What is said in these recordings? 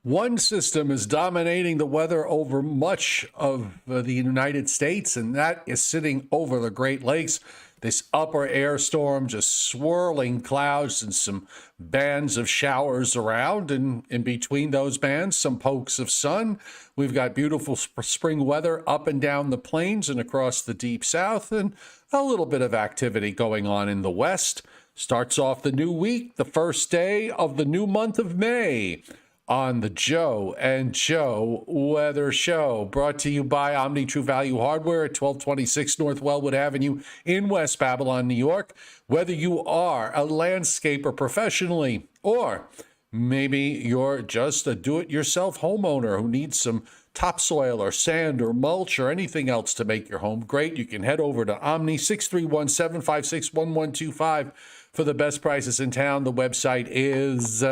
One system is dominating the weather over much of the United States, and that is sitting over the Great Lakes. This upper air storm just swirling clouds and some bands of showers around, and in between those bands, some pokes of sun. We've got beautiful spring weather up and down the plains and across the deep south, and a little bit of activity going on in the west. Starts off the new week, the first day of the new month of May, on the Joe and Joe Weather Show, brought to you by Omni True Value Hardware at 1226 North Wellwood Avenue in West Babylon, New York. Whether you are a landscaper professionally, or maybe you're just a do-it-yourself homeowner who needs some topsoil or sand or mulch or anything else to make your home great, you can head over to Omni 631-756-1125 for the best prices in town. The website is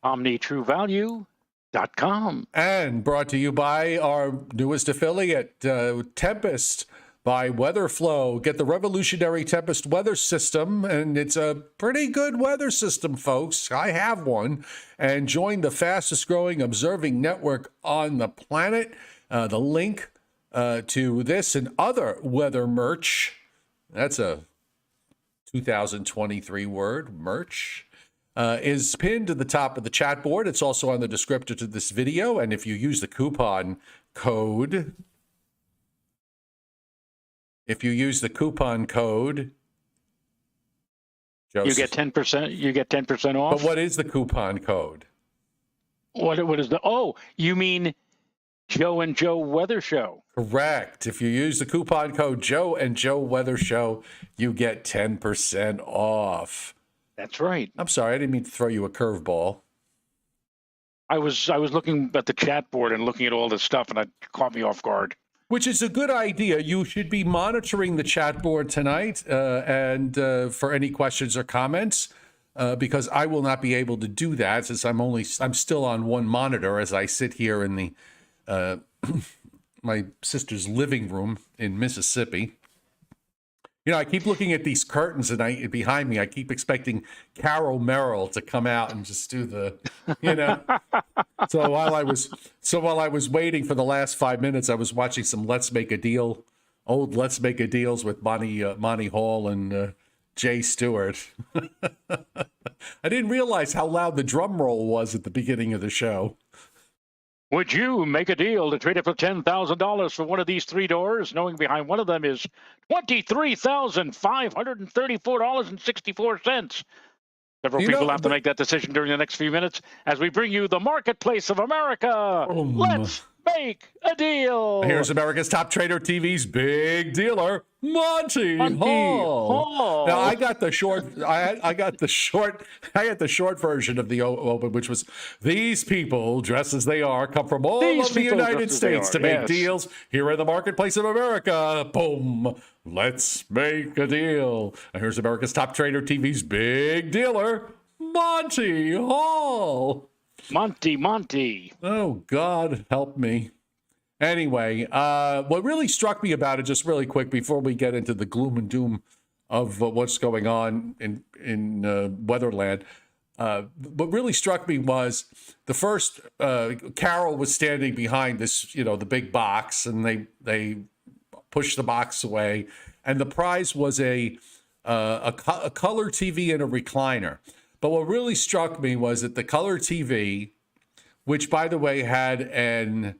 OmniTrueValue.com. And brought to you by our newest affiliate, Tempest by WeatherFlow. Get the revolutionary Tempest weather system, and it's a pretty good weather system, folks. I have one. And join the fastest growing observing network on the planet. The link to this and other weather merch, that's a 2023 word, merch, is pinned to the top of the chat board. It's also on the descriptor to this video. And if you use the coupon code, Joseph, you get 10%. You get 10% off. But what is the coupon code? What is the? Oh, you mean Joe and Joe Weather Show? Correct. If you use the coupon code Joe and Joe Weather Show, you get 10% off. That's right. I'm sorry, I didn't mean to throw you a curveball. I was looking at the chat board and looking at all this stuff, and it caught me off guard. Which is a good idea. You should be monitoring the chat board tonight, and for any questions or comments, because I will not be able to do that since I'm still on one monitor as I sit here in the my sister's living room in Mississippi. You know, I keep looking at these curtains, and behind me, I keep expecting Carol Merrill to come out and just do the, you know. So while I was waiting for the last 5 minutes, I was watching some Let's Make a Deal, old Let's Make a Deals with Monty Hall and Jay Stewart. I didn't realize how loud the drum roll was at the beginning of the show. Would you make a deal to trade it for $10,000 for one of these three doors, knowing behind one of them is $23,534.64? Several people have to make that decision during the next few minutes as we bring you the Marketplace of America. Let's make a deal. Here's America's Top Trader TV's big dealer, Monty Hall. Now I got the short. I got the short version of the open, which was: these people, dressed as they are, come from all of the United States to make deals here in the Marketplace of America. Boom. Let's make a deal. And here's America's Top Trader TV's big dealer, Monty Hall. Monty. Oh, God, help me. Anyway, what really struck me about it, just really quick before we get into the gloom and doom of what's going on in Weatherland, what really struck me was the first, Carol was standing behind this, you know, the big box, and they pushed the box away, and the prize was a color TV and a recliner. But what really struck me was that the color TV, which, by the way, had an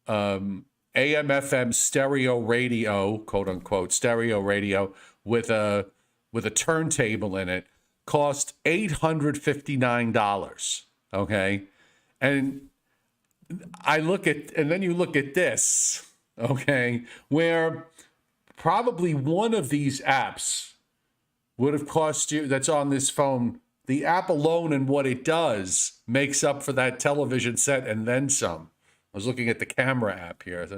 AM/FM stereo radio, quote unquote stereo radio, with a turntable in it, cost $859. Okay, and then you look at this, okay, where probably one of these apps would have cost you, that's on this phone. The app alone and what it does makes up for that television set and then some. I was looking at the camera app here. It's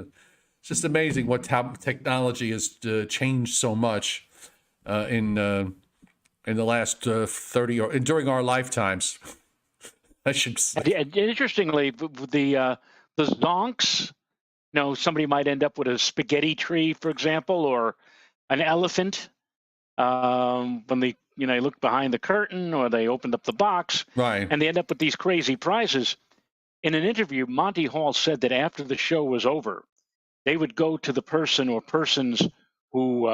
just amazing what technology has changed so much in the last 30 or during our lifetimes. I should say. And interestingly, the zonks, you know, somebody might end up with a spaghetti tree, for example, or an elephant when they, you know, look behind the curtain or they opened up the box, right, and they end up with these crazy prizes. In an interview, Monty Hall said that after the show was over, they would go to the person or persons who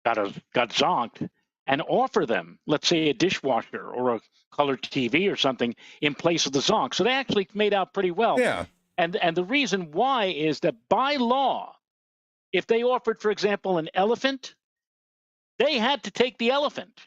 got zonked and offer them, let's say, a dishwasher or a color TV or something in place of the zonk. So they actually made out pretty well. Yeah. And the reason why is that by law, if they offered, for example, an elephant, they had to take the elephant.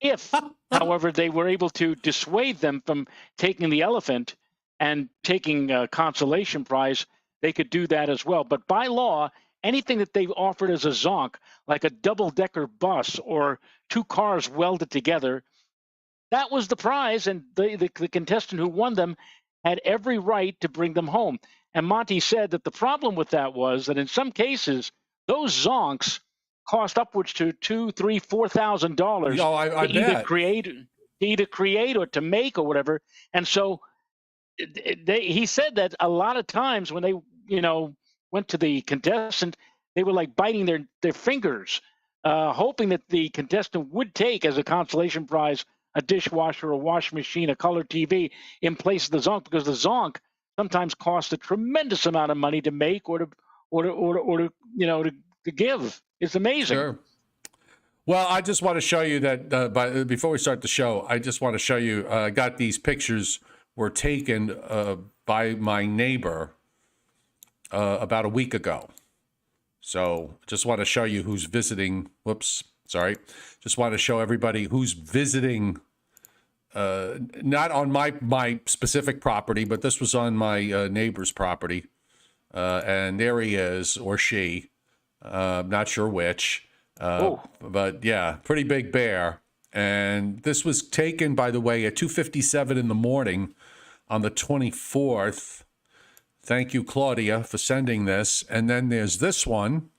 If, however, they were able to dissuade them from taking the elephant and taking a consolation prize, they could do that as well. But by law, anything that they offered as a zonk, like a double-decker bus or two cars welded together, that was the prize, and the contestant who won them had every right to bring them home. And Monty said that the problem with that was that in some cases, those zonks cost upwards to $2,000, $3,000, $4,000 Oh, I to either bet. create or to make or whatever. And so he said that a lot of times when they went to the contestant, they were like biting their fingers, hoping that the contestant would take as a consolation prize a dishwasher, a washing machine, a color TV in place of the zonk, because the zonk sometimes costs a tremendous amount of money to make or to give. It's amazing. Sure. Well, I just want to show you that before we start the show, I just want to show you, I got these pictures were taken by my neighbor about a week ago. So just want to show you who's visiting. Whoops, sorry. Just want to show everybody who's visiting, not on my specific property, but this was on my neighbor's property. And there he is, or she. Not sure which. But yeah, pretty big bear. And this was taken, by the way, at 2:57 in the morning on the 24th. Thank you, Claudia, for sending this. And then there's this one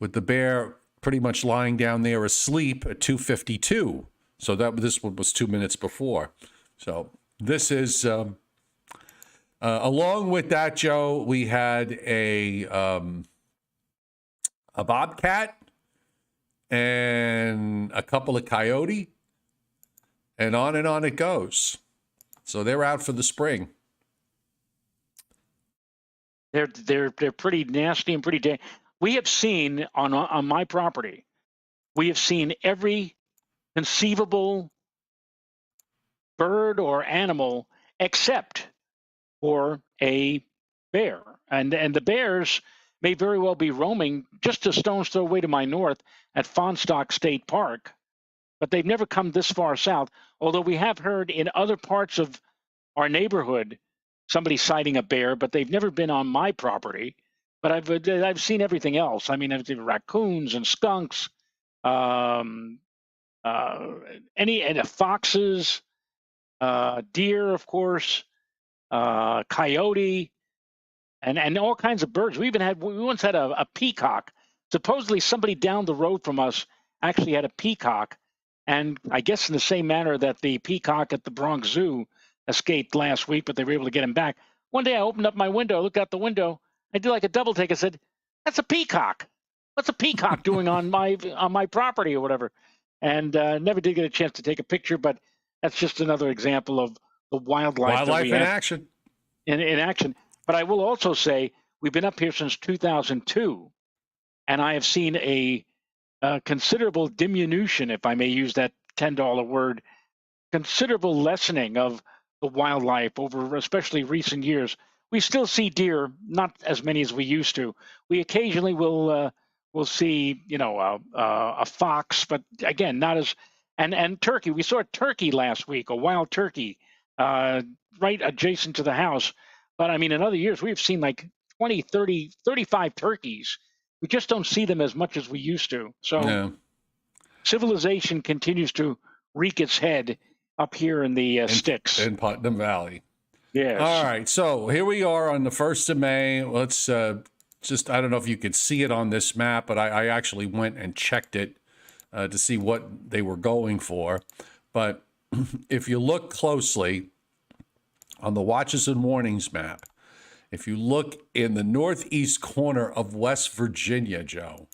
with the bear pretty much lying down there asleep at 2:52. So this one was 2 minutes before. So this is, along with that, Joe, we had a bobcat and a couple of coyote, and on it goes. So they're out for the spring. They're pretty nasty and pretty we have seen on my property, we have seen every conceivable bird or animal except for a bear. And the bears may very well be roaming just a stone's throw away to my north at Fonsstock State Park, but they've never come this far south, although we have heard in other parts of our neighborhood somebody sighting a bear, but they've never been on my property. But I've seen everything else. I mean, I've seen raccoons and skunks, and foxes, deer, of course, coyote, and all kinds of birds. We once had a peacock. Supposedly somebody down the road from us actually had a peacock, and I guess in the same manner that the peacock at the Bronx Zoo escaped last week, but they were able to get him back. One day I opened up my window, looked out the window, I did like a double take. I said, "That's a peacock. What's a peacock doing on my property or whatever?" And never did get a chance to take a picture, but that's just another example of the wildlife that we in have action. In action. But I will also say we've been up here since 2002, and I have seen a considerable diminution, if I may use that $10 word, considerable lessening of the wildlife over especially recent years. We still see deer, not as many as we used to. We occasionally will see, a fox, but again, not as. And turkey. We saw a turkey last week, a wild turkey, right adjacent to the house. But I mean, in other years, we've seen like 20, 30, 35 turkeys. We just don't see them as much as we used to. So civilization continues to wreak its head up here in the sticks. In Putnam Valley. Yes. All right. So here we are on the 1st of May. Let's I don't know if you could see it on this map, but I actually went and checked it to see what they were going for. But if you look closely on the watches and warnings map, if you look in the northeast corner of West Virginia, Joe,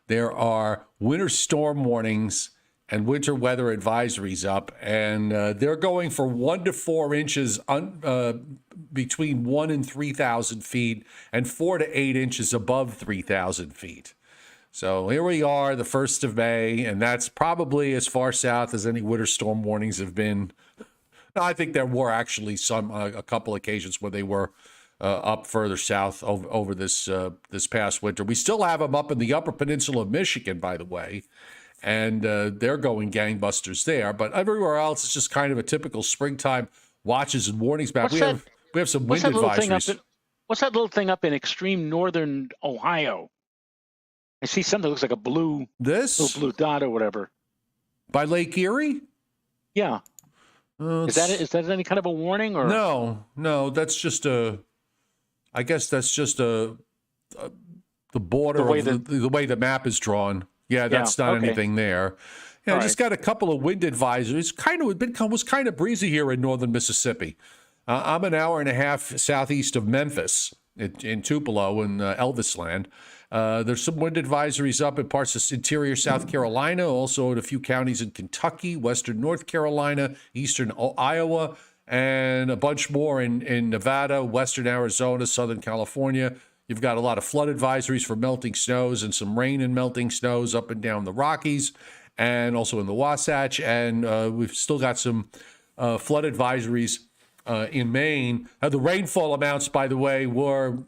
there are winter storm warnings and winter weather advisories up, and they're going for 1 to 4 inches between 1 and 3,000 feet, and 4 to 8 inches above 3,000 feet. So here we are, the 1st of May, and that's probably as far south as any winter storm warnings have been. Now, I think there were actually a couple occasions where they were up further south over this past winter. We still have them up in the Upper Peninsula of Michigan, by the way, and they're going gangbusters there. But everywhere else, it's just kind of a typical springtime watches and warnings back. We have some wind advisories. What's that little thing up in extreme northern Ohio? I see something that looks like a little blue dot or whatever. By Lake Erie? Yeah. Is that any kind of a warning, or no? That's just I guess that's just the border of the way the map is drawn. Yeah, that's not anything there. Yeah, just got a couple of wind advisories. Was kind of breezy here in northern Mississippi. I'm an hour and a half southeast of Memphis in Tupelo in Elvis land. There's some wind advisories up in parts of interior South Carolina, also in a few counties in Kentucky, western North Carolina, eastern Iowa, and a bunch more in Nevada, western Arizona, southern California. You've got a lot of flood advisories for melting snows and some rain and melting snows up and down the Rockies and also in the Wasatch. And we've still got some flood advisories in Maine. The rainfall amounts, by the way, were...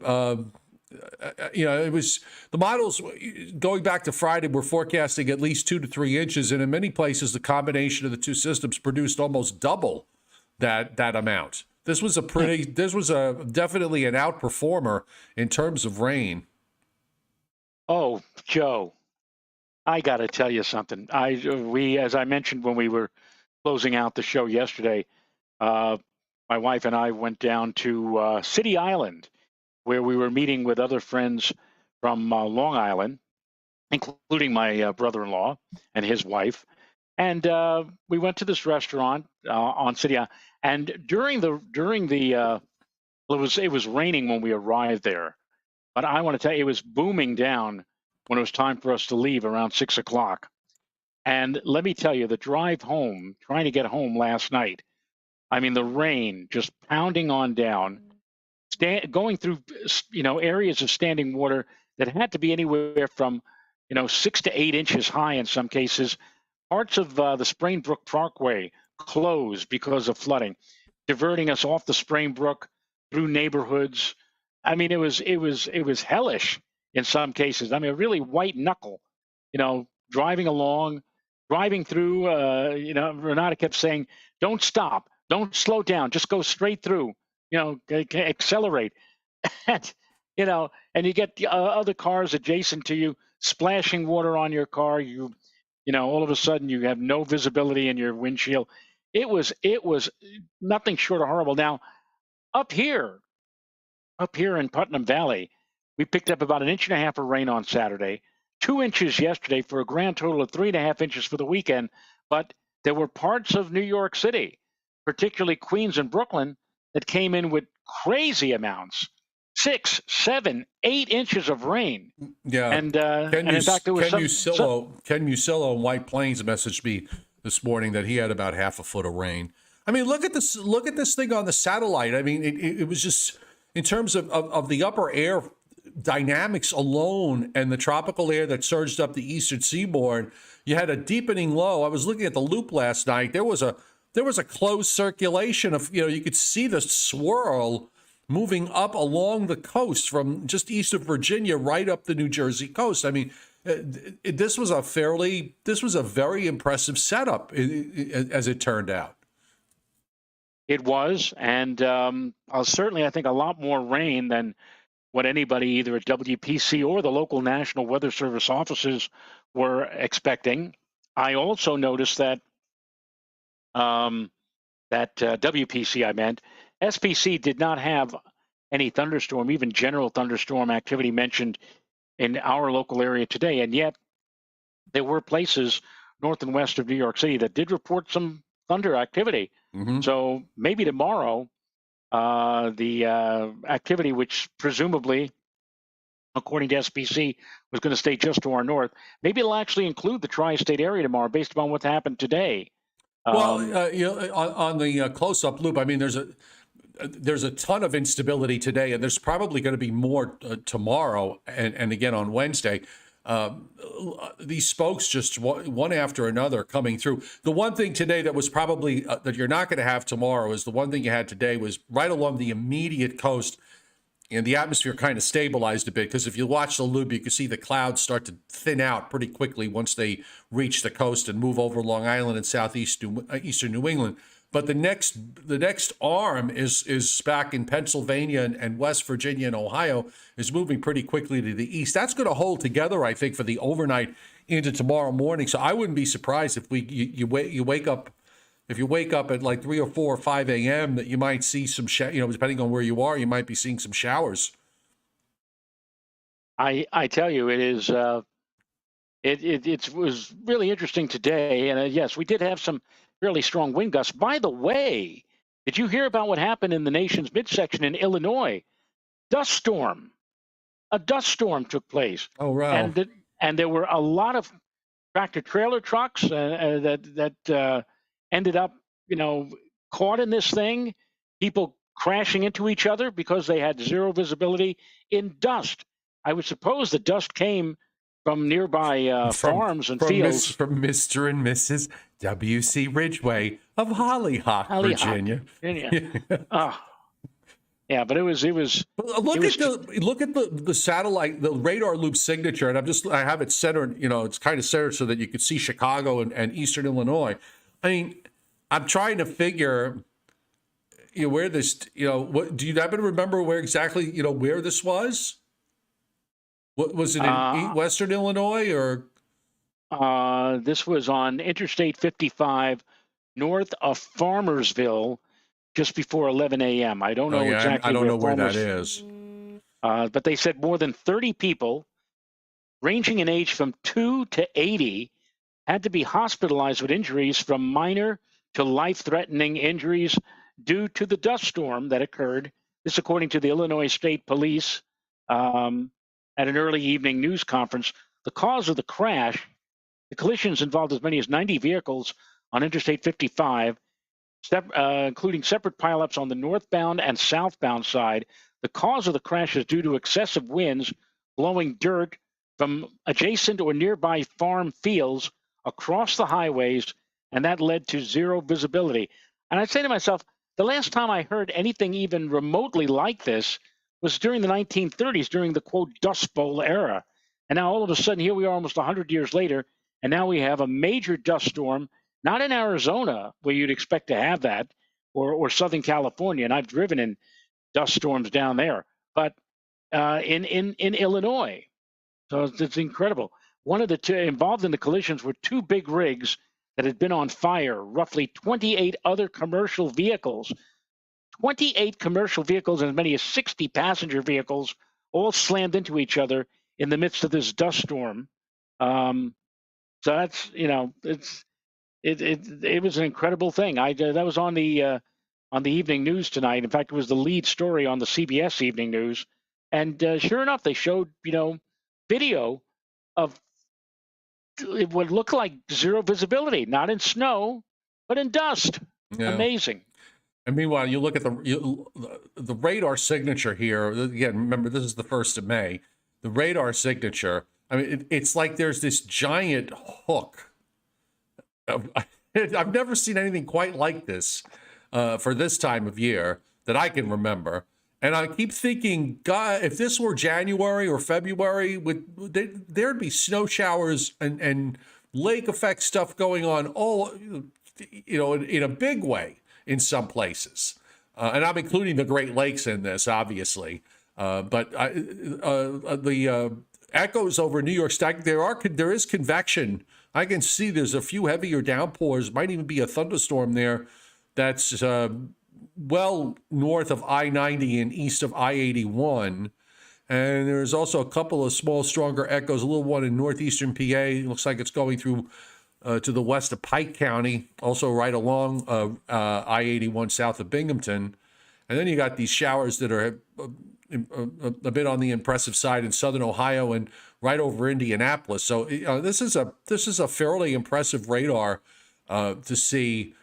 it was the models going back to Friday were forecasting at least 2 to 3 inches, and in many places the combination of the two systems produced almost double that amount. This was definitely an outperformer in terms of rain. Oh, Joe, I got to tell you something. As I mentioned when we were closing out the show yesterday, my wife and I went down to City Island, where we were meeting with other friends from Long Island, including my brother-in-law and his wife. And we went to this restaurant on City Island. And it was raining when we arrived there. But I want to tell you, it was booming down when it was time for us to leave around 6 o'clock. And let me tell you, the drive home, trying to get home last night, I mean, the rain just pounding on down, going through, areas of standing water that had to be anywhere from, 6 to 8 inches high in some cases. Parts of the Sprainbrook Parkway closed because of flooding, diverting us off the Sprainbrook through neighborhoods. I mean, it was hellish in some cases. I mean, a really white knuckle, driving through. Renata kept saying, "Don't stop, don't slow down, just go straight through." Accelerate, and you get the other cars adjacent to you splashing water on your car. All of a sudden you have no visibility in your windshield. It was nothing short of horrible. Now, up here in Putnam Valley, we picked up about 1.5 inches of rain on Saturday, 2 inches yesterday, for a grand total of 3.5 inches for the weekend. But there were parts of New York City, particularly Queens and Brooklyn, that came in with crazy amounts, 6, 7, 8 inches of rain. Yeah, and in fact, there was Ken Musillo in White Plains messaged me this morning that he had about half a foot of rain. I mean, look at this thing on the satellite. I mean, it was just, in terms of the upper air dynamics alone and the tropical air that surged up the eastern seaboard, you had a deepening low. I was looking at the loop last night. There was a closed circulation of, you could see the swirl moving up along the coast from just east of Virginia right up the New Jersey coast. I mean, this was a very impressive setup as it turned out. It was, and certainly I think a lot more rain than what anybody either at WPC or the local National Weather Service offices were expecting. I also noticed that WPC, I meant, SPC did not have any thunderstorm, even general thunderstorm activity mentioned in our local area today. And yet there were places north and west of New York City that did report some thunder activity. Mm-hmm. So maybe tomorrow, the activity, which presumably according to SPC, was going to stay just to our north. Maybe it'll actually include the tri-state area tomorrow, based upon what's happened today. Well, on the close-up loop, I mean, there's a ton of instability today, and there's probably going to be more tomorrow and again on Wednesday. These spokes just one after another coming through. The one thing today that was probably that you're not going to have tomorrow is the one thing you had today was right along the immediate coast, and the atmosphere kind of stabilized a bit, because if you watch the loop, you can see the clouds start to thin out pretty quickly once they reach the coast and move over Long Island and eastern New England. But the next arm is back in Pennsylvania and West Virginia and Ohio, is moving pretty quickly to the east. That's going to hold together, I think, for the overnight into tomorrow morning. So I wouldn't be surprised if you wake up at like 3 or 4 or 5 a.m. that you might see some depending on where you are, you might be seeing some showers. I tell you, it is it was really interesting today, and yes, we did have some fairly strong wind gusts. By the way, did you hear about what happened in the nation's midsection in Illinois? A dust storm took place. Oh, wow. And there were a lot of tractor trailer trucks that ended up, caught in this thing. People crashing into each other because they had zero visibility in dust. I would suppose the dust came from nearby farms and fields. From Mr. and Mrs. W.C. Ridgway of Hollyhock, Virginia. Yeah, but it was. Look at the satellite, the radar loop signature, and I have it centered. It's kind of centered so that you can see Chicago and eastern Illinois. I mean, I'm trying to figure, where this. What do you happen to remember where exactly where this was? What was it in western Illinois or? This was on Interstate 55, north of Farmersville, just before 11 a.m. I don't know exactly. I don't know where that is. But they said more than 30 people, ranging in age from 2 to 80, had to be hospitalized with injuries from minor to life-threatening injuries due to the dust storm that occurred. This, according to the Illinois State Police, at an early evening news conference. The cause of the crash, the collisions involved as many as 90 vehicles on Interstate 55, including separate pileups on the northbound and southbound side. The cause of the crash is due to excessive winds blowing dirt from adjacent or nearby farm fields across the highways, and that led to zero visibility. And I say to myself, the last time I heard anything even remotely like this was during the 1930s, during the, quote, Dust Bowl era. And now all of a sudden, here we are almost 100 years later, and now we have a major dust storm, not in Arizona, where you'd expect to have that, or Southern California, and I've driven in dust storms down there, but in Illinois. So it's incredible. One of the two involved in the collisions were two big rigs that had been on fire, roughly 28 other commercial vehicles. 28 commercial vehicles and as many as 60 passenger vehicles all slammed into each other in the midst of this dust storm. So that's, it was an incredible thing. That was on the evening news tonight. In fact, it was the lead story on the CBS Evening News. And sure enough, they showed, video of what looked like zero visibility, not in snow, but in dust. Yeah. Amazing. And meanwhile, you look at the radar signature here. Again, remember, this is the 1st of May. The radar signature, I mean, it's like there's this giant hook. I've never seen anything quite like this for this time of year that I can remember. And I keep thinking, God, if this were January or February, there'd be snow showers and lake effect stuff going on all, in a big way. In some places, and I'm including the Great Lakes in this, obviously. But the echoes over New York State, there is convection. I can see there's a few heavier downpours. Might even be a thunderstorm there. That's well north of I-90 and east of I-81. And there's also a couple of small, stronger echoes. A little one in northeastern PA. It looks like it's going through. To the west of Pike County, also right along I-81 south of Binghamton. And then you got these showers that are a bit on the impressive side in southern Ohio and right over Indianapolis. So this is a fairly impressive radar to see,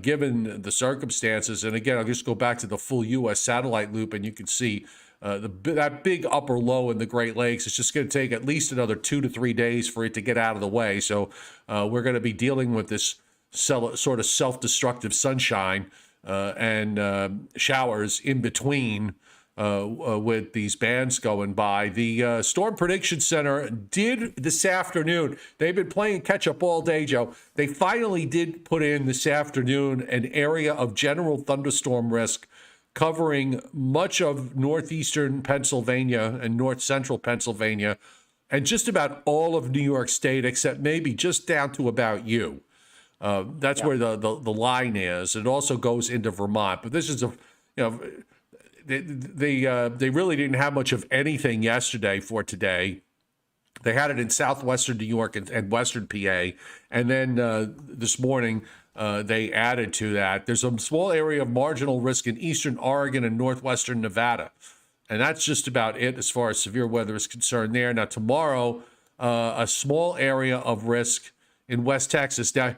given the circumstances. And again, I'll just go back to the full U.S. satellite loop, and you can see that big upper low in the Great Lakes. It's just going to take at least another 2 to 3 days for it to get out of the way. So we're going to be dealing with this sort of self-destructive sunshine and showers in between with these bands going by. The Storm Prediction Center did this afternoon. They've been playing catch-up all day, Joe. They finally did put in this afternoon an area of general thunderstorm risk covering much of northeastern Pennsylvania and north central Pennsylvania and just about all of New York State, except maybe just down to about you. That's where the line is. It also goes into Vermont, but this is they really didn't have much of anything yesterday for today. They had it in southwestern New York and western PA, and then this morning they added to that. There's a small area of marginal risk in eastern Oregon and northwestern Nevada, and that's just about it as far as severe weather is concerned there. Now tomorrow, a small area of risk in West Texas. Now,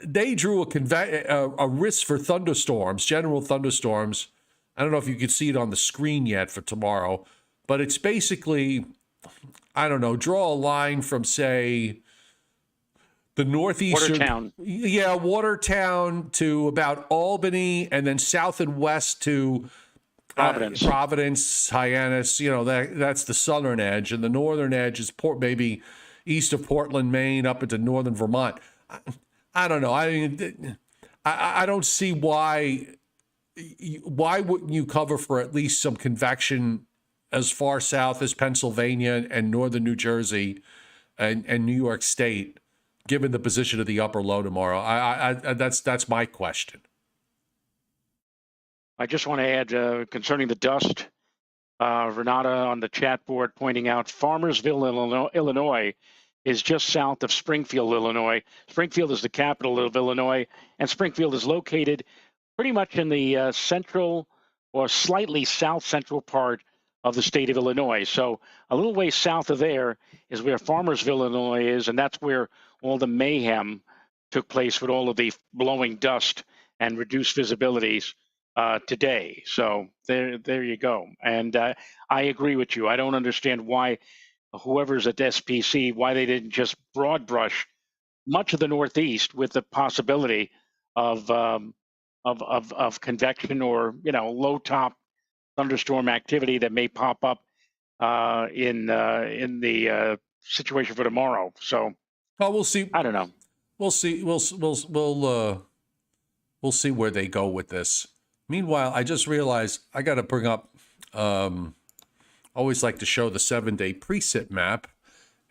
they drew a risk for thunderstorms, general thunderstorms. I don't know if you can see it on the screen yet for tomorrow, but it's basically, I don't know, draw a line from, say, the northeastern. Watertown. Yeah, Watertown to about Albany, and then south and west to Providence, Hyannis. That's the southern edge, and the northern edge is maybe east of Portland, Maine, up into northern Vermont. I don't know. I mean, I don't see why wouldn't you cover for at least some convection as far south as Pennsylvania and northern New Jersey and New York State, given the position of the upper low tomorrow? That's my question. I just want to add concerning the dust, Renata on the chat board pointing out Farmersville, Illinois is just south of Springfield, Illinois. Springfield is the capital of Illinois, and Springfield is located pretty much in the central or slightly south central part of the state of Illinois. So a little way south of there is where Farmersville, Illinois is, and that's where all the mayhem took place with all of the blowing dust and reduced visibilities today. So there you go. And I agree with you. I don't understand why whoever's at SPC, why they didn't just broad brush much of the Northeast with the possibility of convection or low top thunderstorm activity that may pop up in the situation for tomorrow. So, well, we'll see. I don't know. We'll see. We'll see where they go with this. Meanwhile, I just realized I got to bring up. Always like to show the 7-day precip map,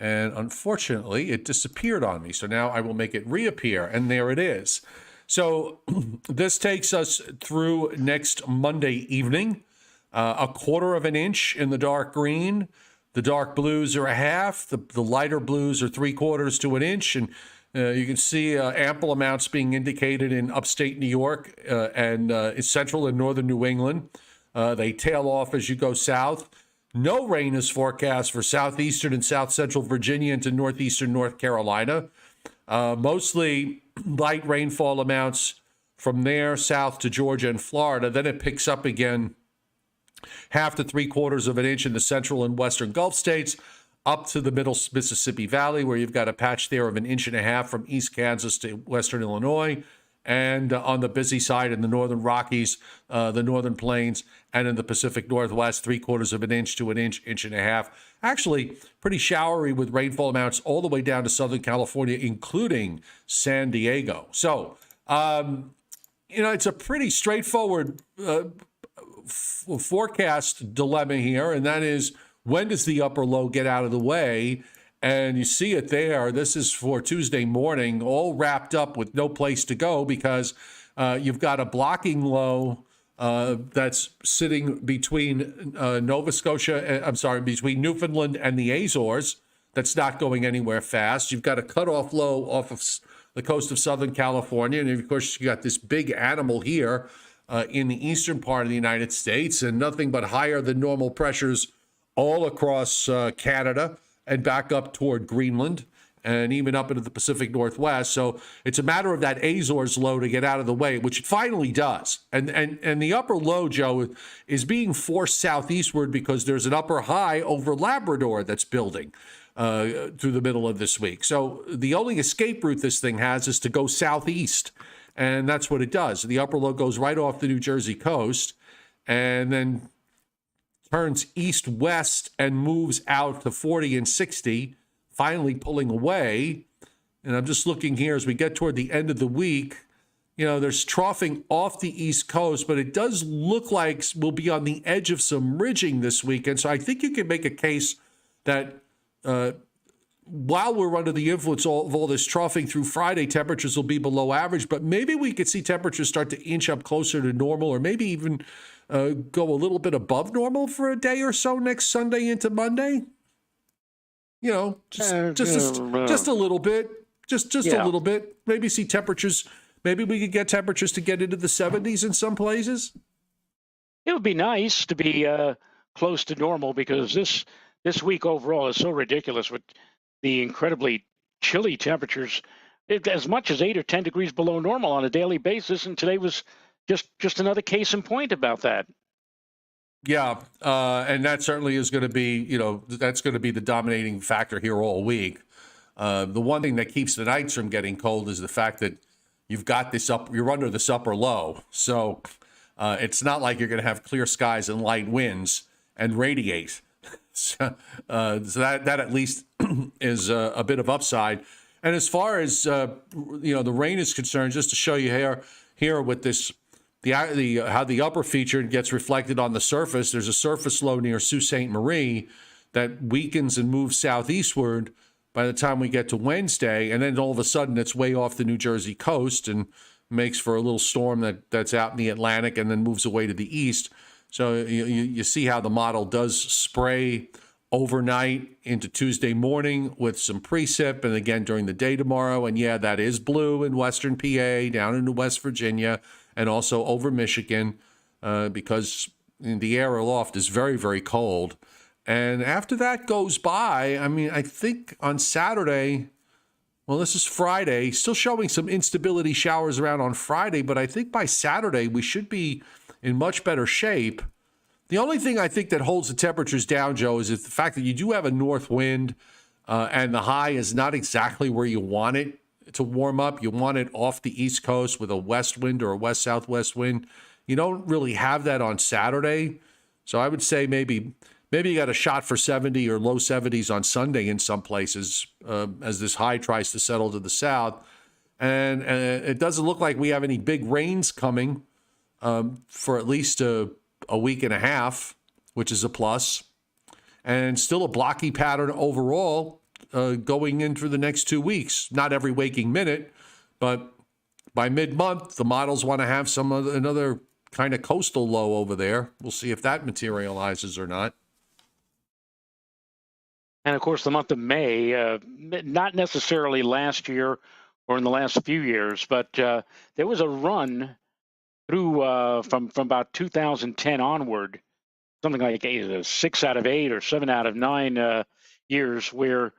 and unfortunately, it disappeared on me. So now I will make it reappear, and there it is. So this takes us through next Monday evening. A 1/4 of an inch in the dark green. The dark blues are 1/2. The lighter blues are 3/4 to an inch, and you can see ample amounts being indicated in upstate New York and central and northern New England. They tail off as you go south. No rain is forecast for southeastern and south central Virginia into northeastern North Carolina. Mostly light rainfall amounts from there south to Georgia and Florida. Then it picks up again 1/2 to 3/4 of an inch in the central and western Gulf states, up to the middle Mississippi Valley, where you've got a patch there of 1.5 inches from East Kansas to western Illinois. And on the busy side in the northern Rockies, the northern plains, and in the Pacific Northwest, 3/4 of an inch to 1 inch, 1.5 inches. Actually, pretty showery with rainfall amounts all the way down to Southern California, including San Diego. So, it's a pretty straightforward forecast dilemma here, and that is, when does the upper low get out of the way? And you see it there. This is for Tuesday morning, all wrapped up with no place to go, because you've got a blocking low that's sitting between between Newfoundland and the Azores. That's not going anywhere fast. You've got a cutoff low off of the coast of Southern California. And of course, you got this big animal here in the eastern part of the United States, and nothing but higher than normal pressures all across Canada and back up toward Greenland and even up into the Pacific Northwest. So it's a matter of that Azores low to get out of the way, which it finally does. And the upper low, Joe, is being forced southeastward because there's an upper high over Labrador that's building through the middle of this week. So the only escape route this thing has is to go southeast. And that's what it does. The upper low goes right off the New Jersey coast and then turns east-west and moves out to 40 and 60, finally pulling away. And I'm just looking here as we get toward the end of the week. You know, there's troughing off the east coast, but it does look like we'll be on the edge of some ridging this weekend. So I think you can make a case that while we're under the influence of all this troughing through Friday, temperatures will be below average, but maybe we could see temperatures start to inch up closer to normal, or maybe even go a little bit above normal for a day or so next Sunday into Monday. You know, just a little bit, just a little bit. Maybe see temperatures. Maybe we could get temperatures to get into the 70s in some places. It would be nice to be close to normal, because this week overall is so ridiculous with the incredibly chilly temperatures, as much as 8 or 10 degrees below normal on a daily basis. And today was just another case in point about that. Yeah, and that certainly is going to be, that's going to be the dominating factor here all week. The one thing that keeps the nights from getting cold is the fact that you've got you're under this upper low. So it's not like you're going to have clear skies and light winds and radiate. So that at least is a bit of upside. And as far as the rain is concerned, just to show you here with this, how the upper feature gets reflected on the surface. There's a surface low near Sault Ste. Marie that weakens and moves southeastward by the time we get to Wednesday, and then all of a sudden it's way off the New Jersey coast and makes for a little storm that's out in the Atlantic and then moves away to the east. So you see how the model does spray overnight into Tuesday morning with some precip, and again during the day tomorrow. And yeah, that is blue in western PA, down into West Virginia, and also over Michigan, because the air aloft is very, very cold. And after that goes by, I mean, I think on Saturday, well, this is Friday, still showing some instability showers around on Friday, but I think by Saturday we should be in much better shape. The only thing I think that holds the temperatures down, Joe, is the fact that you do have a north wind, and the high is not exactly where you want it to warm up. You want it off the East Coast with a west wind or a west-southwest wind. You don't really have that on Saturday. So I would say maybe you got a shot for 70 or low 70s on Sunday in some places as this high tries to settle to the south. And it doesn't look like we have any big rains coming for at least a week and a half, which is a plus. And still a blocky pattern overall going in for the next 2 weeks. Not every waking minute, but by mid-month, the models want to have another kind of coastal low over there. We'll see if that materializes or not. And of course, the month of May, not necessarily last year or in the last few years, but there was a run through from about 2010 onward, something like 6 out of 8 or 7 out of 9 years, where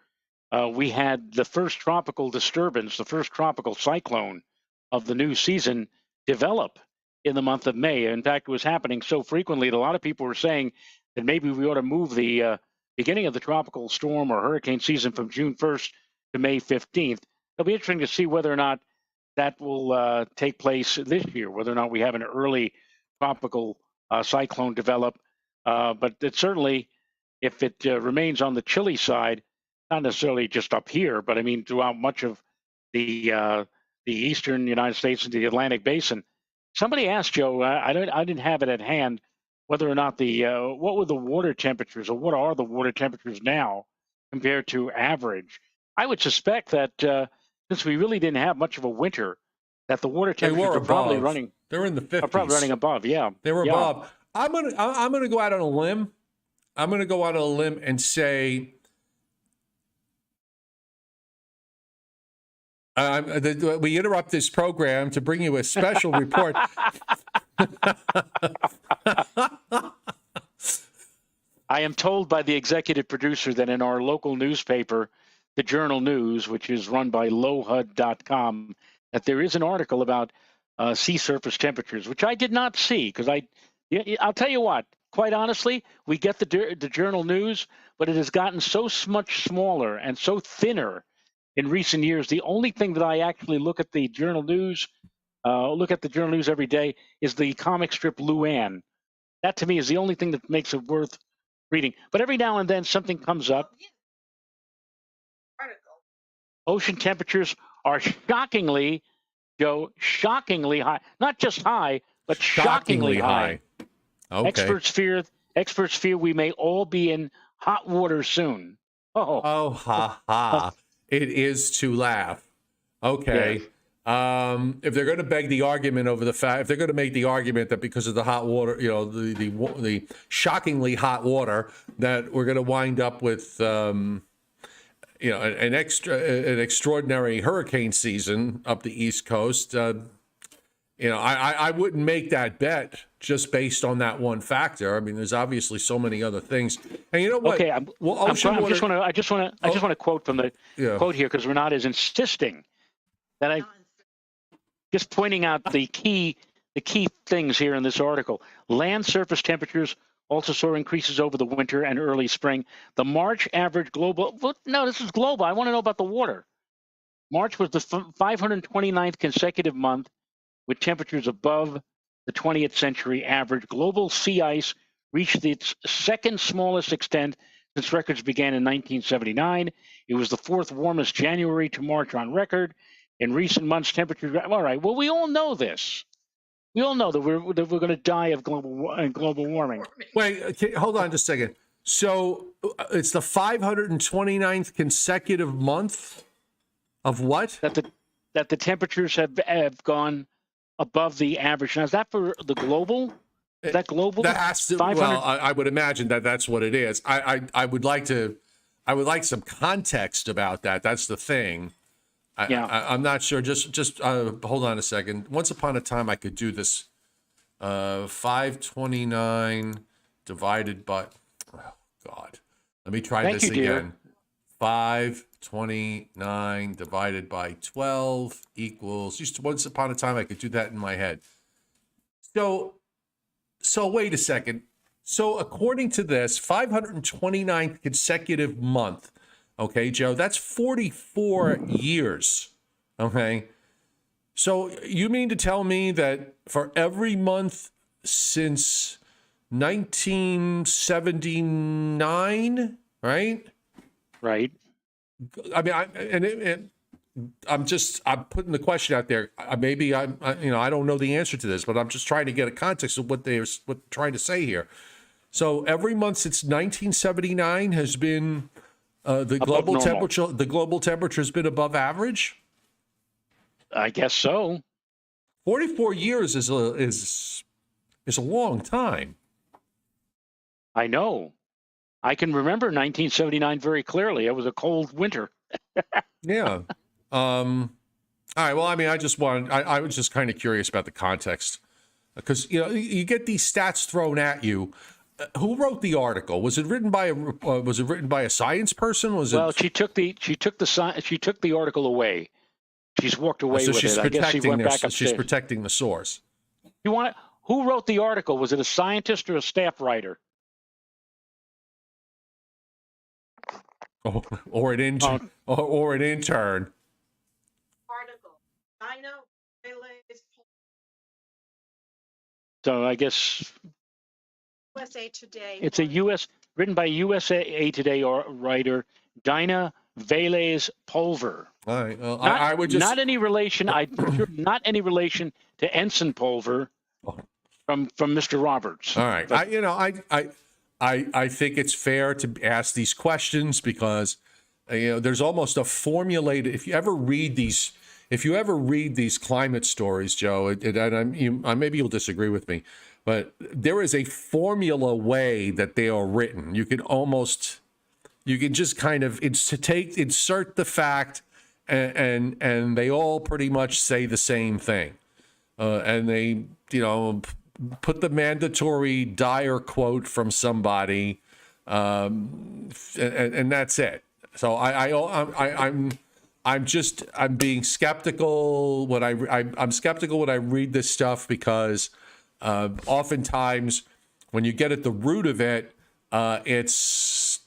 we had the first tropical disturbance, the first tropical cyclone of the new season develop in the month of May. In fact, it was happening so frequently that a lot of people were saying that maybe we ought to move the beginning of the tropical storm or hurricane season from June 1st to May 15th. It'll be interesting to see whether or not that will take place this year, whether or not we have an early tropical cyclone develop. But it certainly, if it remains on the chilly side, not necessarily just up here, but I mean throughout much of the eastern United States and the Atlantic Basin. Somebody asked Joe, I didn't have it at hand, whether or not what were the water temperatures, or what are the water temperatures now compared to average. I would suspect that since we really didn't have much of a winter, that the water temperatures are probably running. They're in the 50s. Are probably running above. Yeah, they were above. I'm gonna go out on a limb. I'm gonna go out on a limb and say we interrupt this program to bring you a special report. I am told by the executive producer that in our local newspaper, the Journal News, which is run by lowhud.com, that there is an article about sea surface temperatures, which I did not see because I'll tell you what, quite honestly, we get the Journal News, but it has gotten so much smaller and so thinner in recent years. The only thing that I actually look at the Journal News every day is the comic strip Luann. That to me is the only thing that makes it worth reading. But every now and then something comes up. Ocean temperatures are shockingly, Joe, shockingly high. Not just high, but shockingly high. Okay. Experts fear we may all be in hot water soon. Oh, ha ha! It is to laugh. Okay. Yes. If they're going to beg the argument over the fact, if they're going to make the argument that because of the hot water, the shockingly hot water, that we're going to wind up with, an extraordinary hurricane season up the East Coast, I wouldn't make that bet just based on that one factor. I mean, there's obviously so many other things. And you know what? Okay, I just want to quote from the quote here because Renata is insisting that I just pointing out the key things here in this article. Land surface temperatures also saw increases over the winter and early spring. The March average global. No, this is global. I want to know about the water. March was the 529th consecutive month with temperatures above the 20th century average. Global sea ice reached its second smallest extent since records began in 1979. It was the fourth warmest January to March on record. In recent months, temperatures. All right. Well, we all know this. We all know that we're going to die of global warming. Wait, okay, hold on just a second. So it's the 529th consecutive month of what? That the temperatures have gone above the average. Now, is that for the global? Is that global? That has to. Well, I would imagine that's what it is. I would like some context about that. That's the thing. I'm not sure. Just hold on a second. Once upon a time, I could do this. 529 divided by. Oh God. Let me try this again. Dear. 529 divided by 12 equals. Once upon a time, I could do that in my head. So wait a second. So according to this, 529th consecutive month. Okay, Joe, that's 44 years. Okay. So you mean to tell me that for every month since 1979, right? Right. I mean, I'm putting the question out there. I don't know the answer to this, but I'm just trying to get a context of what they're trying to say here. So every month since 1979 has been the global temperature has been above average. I guess so. 44 years is a long time. I know. I can remember 1979 very clearly. It was a cold winter. Yeah. All right. Well, I mean, I was just kind of curious about the context because you get these stats thrown at you. Who wrote the article? Was it written by a science person? She took the article away. She's walked away with it. I guess she went back upstairs. She's protecting the source. Who wrote the article? Was it a scientist or a staff writer? Oh, or an intern. Or an intern. Article. I know. So I guess USA Today. It's written by USA Today writer Dinah Velez Pulver. All right. Well, I would just not any relation. Not any relation to Ensign Pulver from Mr. Roberts. All right. But, I think it's fair to ask these questions because there's almost a formulated. If you ever read these climate stories, Joe, and maybe you'll disagree with me, but there is a formula way that they are written. You can just kind of insert the fact, and they all pretty much say the same thing, and they put the mandatory dire quote from somebody, and that's it. So I'm being skeptical when I'm skeptical when I read this stuff because oftentimes when you get at the root of it, it's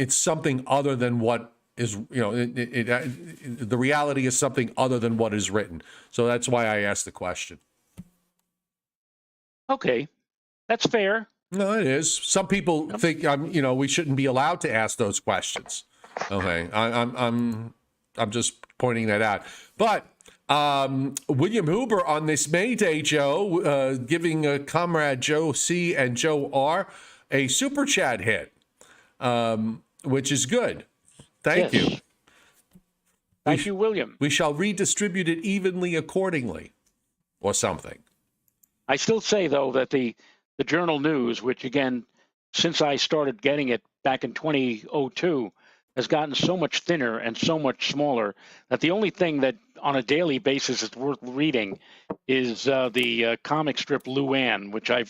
something other than what is, the reality is something other than what is written. So that's why I asked the question. Okay, that's fair. No, it is. Some people think we shouldn't be allowed to ask those questions. Okay, I'm just pointing that out. But William Huber on this May Day, Joe, giving Comrade Joe C and Joe R a super chat hit, which is good. Thank you. Thank you, William. We shall redistribute it evenly accordingly, or something. I still say, though, that the Journal News, which, again, since I started getting it back in 2002, has gotten so much thinner and so much smaller that the only thing that on a daily basis is worth reading is the comic strip Luann, which I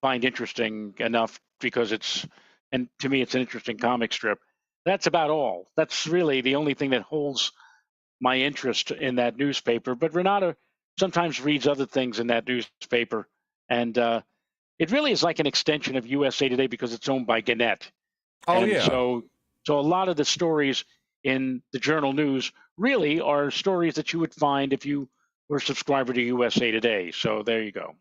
find interesting enough because and to me, it's an interesting comic strip. That's about all. That's really the only thing that holds my interest in that newspaper. But Renata sometimes reads other things in that newspaper. And it really is like an extension of USA Today because it's owned by Gannett. Oh, and yeah. So a lot of the stories in the Journal News really are stories that you would find if you were a subscriber to USA Today. So there you go.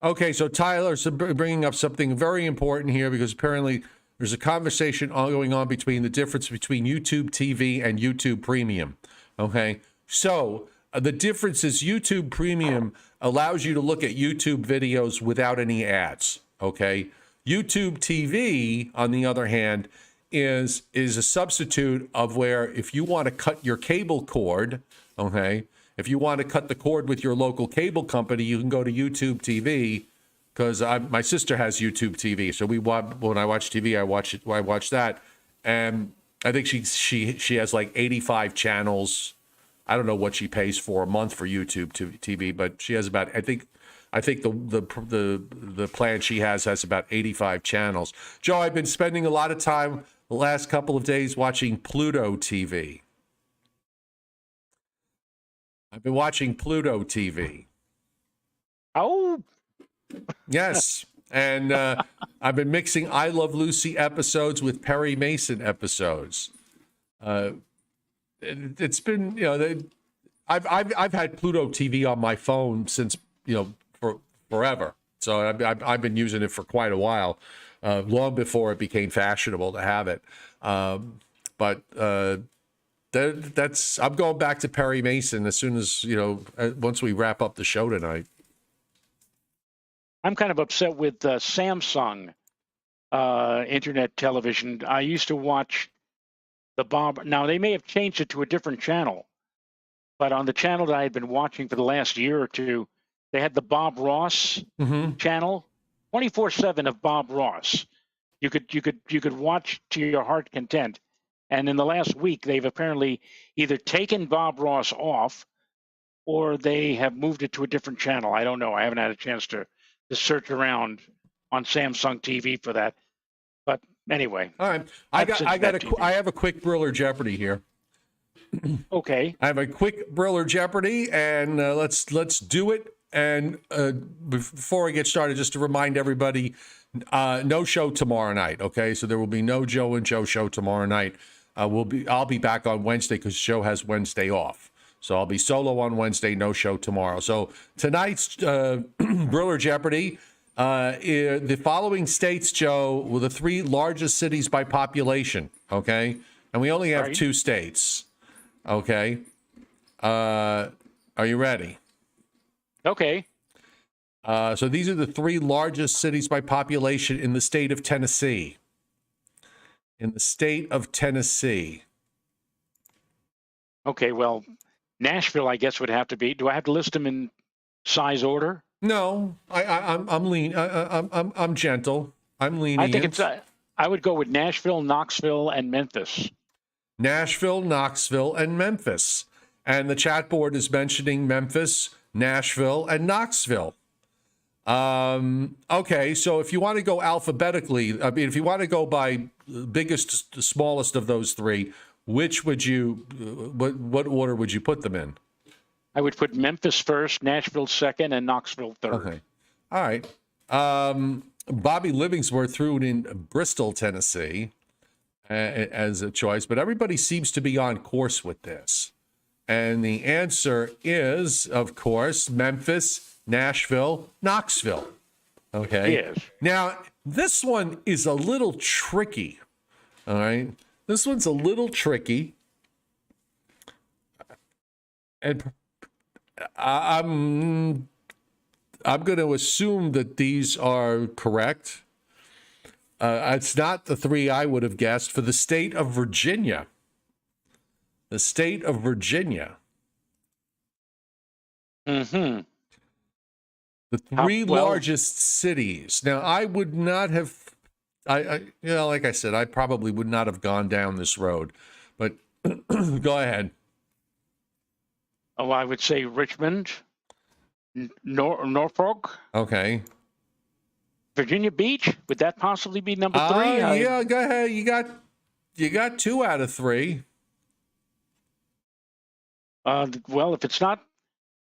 Okay, so Tyler's bringing up something very important here because apparently there's a conversation going on between the difference between YouTube TV and YouTube Premium. Okay, so the difference is YouTube Premium allows you to look at YouTube videos without any ads. Okay, YouTube TV, on the other hand, is a substitute of where if you want to cut your cable cord, okay, if you want to cut the cord with your local cable company, you can go to YouTube TV. Because my sister has YouTube TV, so when I watch TV, I watch that, and I think she has like 85 channels. I don't know what she pays for a month for YouTube TV, but she has about I think the plan she has about 85 channels. Joe, I've been spending a lot of time the last couple of days watching Pluto TV. I've been watching Pluto TV. Oh. Yes, and I've been mixing I Love Lucy episodes with Perry Mason episodes. It's been, I've had Pluto TV on my phone since for forever. So I've been using it for quite a while, long before it became fashionable to have it. But I'm going back to Perry Mason as soon as once we wrap up the show tonight. I'm kind of upset with Samsung internet television. I used to watch the Bob. Now, they may have changed it to a different channel, but on the channel that I had been watching for the last year or two, they had the Bob Ross channel, 24/7 of Bob Ross. You could watch to your heart content. And in the last week, they've apparently either taken Bob Ross off or they have moved it to a different channel. I don't know. I haven't had a chance to search around on Samsung TV for that. But anyway. All right. I have a quick Briller Jeopardy here. Okay. I have a quick Briller Jeopardy, and let's do it. And before I get started, just to remind everybody, no show tomorrow night. Okay, so there will be no Joe and Joe show tomorrow night. I'll be back on Wednesday because Joe has Wednesday off. So I'll be solo on Wednesday, no show tomorrow. So tonight's Briller Jeopardy, the following states, Joe, were the three largest cities by population, okay? And we only have two states, okay? Are you ready? Okay. So these are the three largest cities by population in the state of Tennessee. In the state of Tennessee. Okay, well, Nashville, I guess, would have to be. Do I have to list them in size order? No, I'm lean. I'm gentle. I'm lenient. I think it's. I would go with Nashville, Knoxville, and Memphis. Nashville, Knoxville, and Memphis. And the chat board is mentioning Memphis, Nashville, and Knoxville. Okay, so if you want to go alphabetically, I mean, if you want to go by biggest to smallest of those three, which would you, what order would you put them in? I would put Memphis first, Nashville second, and Knoxville third. Okay. All right. Bobby Livingsworth threw it in Bristol, Tennessee as a choice, but everybody seems to be on course with this. And the answer is, of course, Memphis, Nashville, Knoxville. Okay. Yes. Now, this one is a little tricky. All right. This one's a little tricky. And I'm going to assume that these are correct. It's not the three I would have guessed. For the state of Virginia. The state of Virginia. Mm-hmm. The three largest cities. Now, I would not have, like I said, I probably would not have gone down this road. But go ahead. Oh, I would say Richmond, Norfolk. Okay. Virginia Beach. Would that possibly be number three? Yeah, go ahead. You got 2 out of 3. Well, if it's not,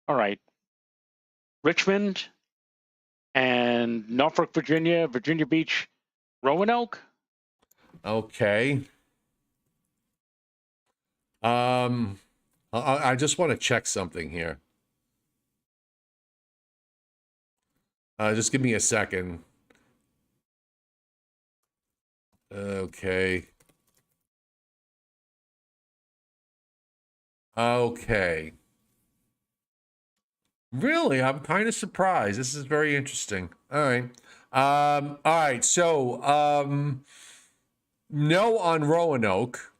all right. Richmond and Norfolk, Virginia, Virginia Beach, Roanoke. Okay. I just want to check something here. Just give me a second. Okay. Okay. Really, I'm kind of surprised. This is very interesting. All right. All right. So, no on Roanoke.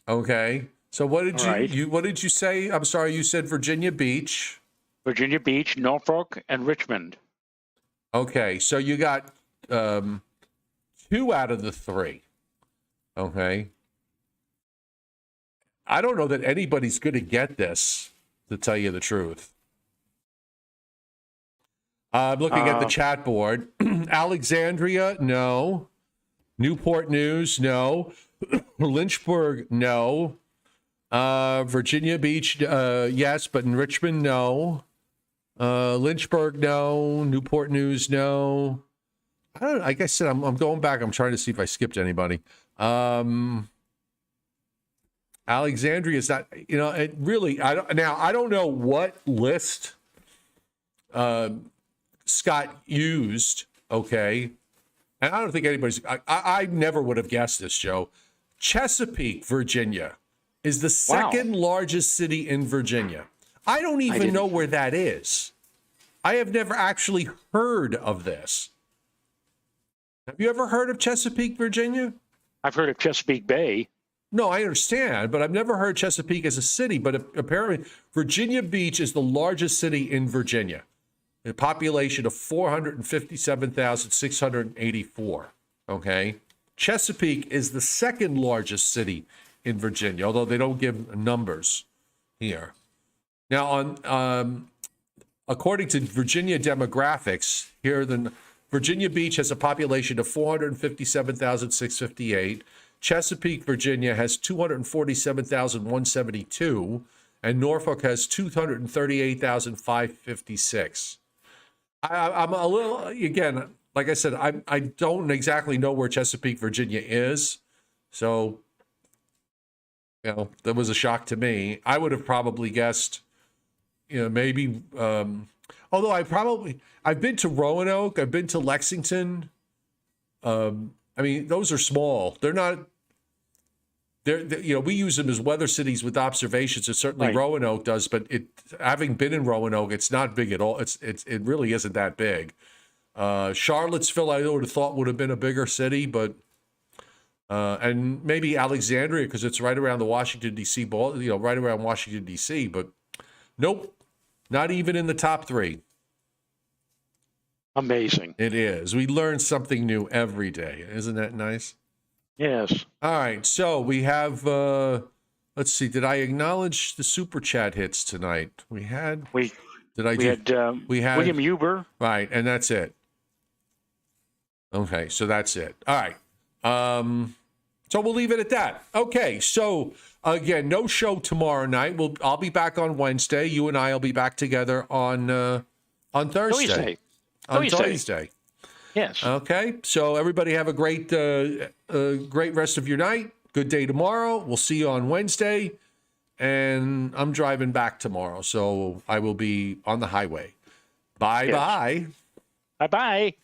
Okay. So what did what did you say? I'm sorry, you said Virginia Beach. Virginia Beach, Norfolk, and Richmond. Okay. So you got 2 out of the 3. Okay. I don't know that anybody's going to get this, to tell you the truth. I'm looking at the chat board. Alexandria, no. Newport News, no. Lynchburg, no. Virginia Beach, yes, but in Richmond, no. Lynchburg, no. Newport News, no. I don't know. Like I said, I'm going back. I'm trying to see if I skipped anybody. Alexandria is not, it really, I don't know what list Scott used, okay? And I don't think anybody's, I never would have guessed this, Joe. Chesapeake, Virginia is the second largest city in Virginia. I don't even know where that is. I have never actually heard of this. Have you ever heard of Chesapeake, Virginia? I've heard of Chesapeake Bay. No, I understand, but I've never heard Chesapeake as a city. But apparently, Virginia Beach is the largest city in Virginia. A population of 457,684. Okay. Chesapeake is the second largest city in Virginia, although they don't give numbers here. Now, according to Virginia demographics, Virginia Beach has a population of 457,658. Chesapeake, Virginia has 247,172, and Norfolk has 238,556. I'm a little, again, like I said, I don't exactly know where Chesapeake, Virginia is. So, that was a shock to me. I would have probably guessed, maybe, although I've been to Roanoke, I've been to Lexington. I mean, those are small. They're not, we use them as weather cities with observations, and certainly Roanoke does, but having been in Roanoke, it's not big at all. It really isn't that big. Charlottesville, I would have thought would have been a bigger city, but and maybe Alexandria, because it's right around the Washington, D.C. right around Washington, D.C., but nope, not even in the top 3. Amazing. It is. We learn something new every day. Isn't that nice? Yes. All right. So we have, let's see, did I acknowledge the super chat hits tonight? We had. Did I We do? had We had William Huber. right, and that's it. Okay, so that's it. All right. So we'll leave it at that. Okay, so again, no show tomorrow night. I'll be back on Wednesday. You and I will be back together on Thursday. Thursday. On Thursday. Yes. Okay, so everybody have a great rest of your night. Good day tomorrow. We'll see you on Wednesday. And I'm driving back tomorrow, so I will be on the highway. Bye-bye. Bye-bye.